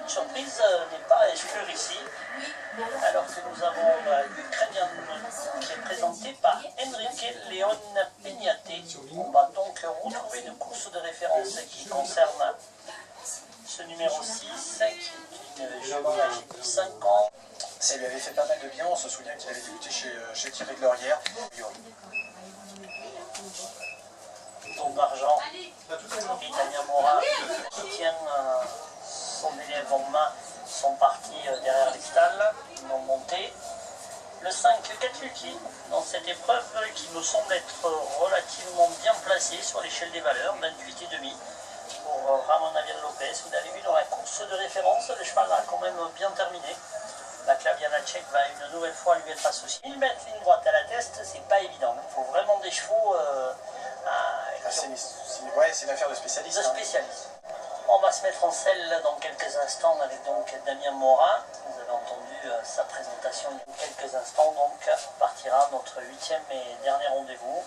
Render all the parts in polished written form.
grande surprise n'est pas à exclure ici, alors que nous avons l'Ukrainien qui est présenté par Enrique Leon Peñate. On va donc retrouver une course de référence qui concerne ce numéro 6, qui est une jument âgée de 5 ans. Ça lui avait fait pas mal de bien, on se souvient qu'il avait débuté chez Thierry Glorière. Don d'argent, Damien Morin qui tient son élève en main sont partis derrière les stalles, ils ont monté. Le 5, Gatluki, dans cette épreuve qui me semble être relativement bien placé sur l'échelle des valeurs, 28,5 pour Ramon Aviel Lopez. Vous avez vu dans la course de référence, le cheval a quand même bien terminé. La Klaviana Tchèque va une nouvelle fois lui être associée. Ils mettent ligne droite à la test, c'est pas évident. Il faut vraiment des chevaux. C'est une affaire de spécialiste. On va se mettre en selle dans quelques instants avec donc Damien Morin. Vous avez entendu sa présentation il y a quelques instants. Donc partira notre 8e et dernier rendez-vous.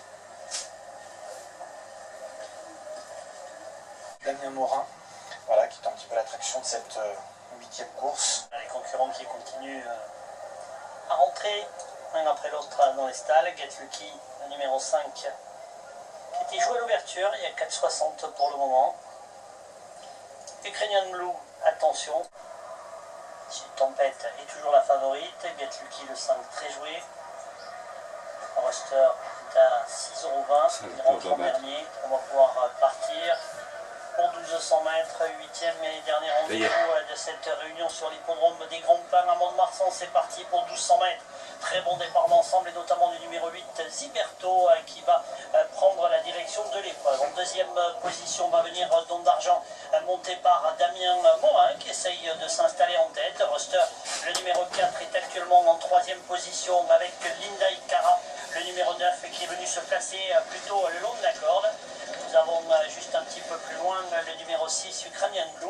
Damien Morin, voilà, qui est un petit peu l'attraction de cette 8e course. Les concurrents qui continuent à rentrer l'un après l'autre dans les stalles. Gatluki, le numéro 5, qui était joué à l'ouverture, il y a 4,60 pour le moment. Ukrainian Blue, attention. Tempête est toujours la favorite. Gatluki, le 5, très joué. Ruster est à 6,20 €. Il rentre en dernier. On va pouvoir partir pour 1200 mètres, 8e et dernier rendez-vous de cette réunion sur l'hippodrome des Grandes Plaines à Mont-de-Marsan. C'est parti pour 1200 mètres. Très bon départ d'ensemble et notamment du numéro 8, Ziberto, qui va prendre la direction de l'épreuve. En deuxième position va venir Don d'Argent, monté par Damien Morin, qui essaye de s'installer en tête. Ruster, le numéro 4, est actuellement en troisième position avec Linda Icara, le numéro 9, qui est venu se placer plutôt le long de la corde. Nous avons juste un petit peu plus loin le numéro 6, Ukrainian Blue.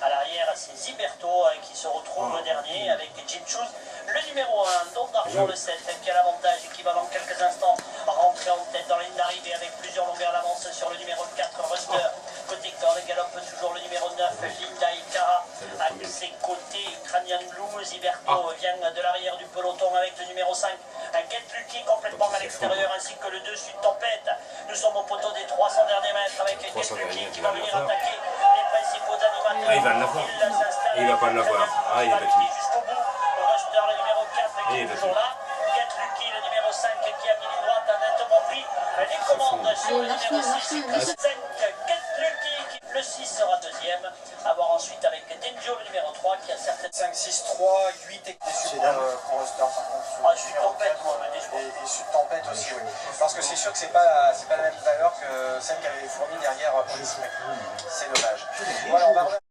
À l'arrière, c'est Ziberto qui se retrouve dernier avec Jim Choose. Le numéro 1, Don d'Argent, le 7, qui a l'avantage et qui va dans quelques instants rentrer en tête dans la ligne d'arrivée avec plusieurs longueurs d'avance sur le numéro 4, Ruster. Côté corde, galope toujours le numéro 9, Linda Icara. À ses côtés, Ukrainian Blue. Ziberto vient de l'arrière du peloton avec le numéro 5, Gatluki, complètement à l'extérieur, ainsi que le 2, Sud Tempête. Nous sommes au poteau des 300 derniers mètres avec Gatluki qui va venir attaquer les principaux animateurs. Il va l'avoir. Il va pas l'avoir. Il est petit. Jusqu'au bout. Ruster, le numéro 4, qui est toujours là. Gatluki, le numéro 5, qui a mis ligne droite, a nettement pris les commandes sur le numéro 6. 5, Gatluki, le 6 sera deuxième. À voir ensuite avec Denjo, le numéro 3, qui a certaines... 5, 6, 3, 8 et déçu pour Ruster. Sud Tempête, moi, et Sud Tempête aussi, oui. Parce que c'est sûr que c'est pas la même valeur que celle qu'avait fournie derrière. C'est dommage. Voilà, on va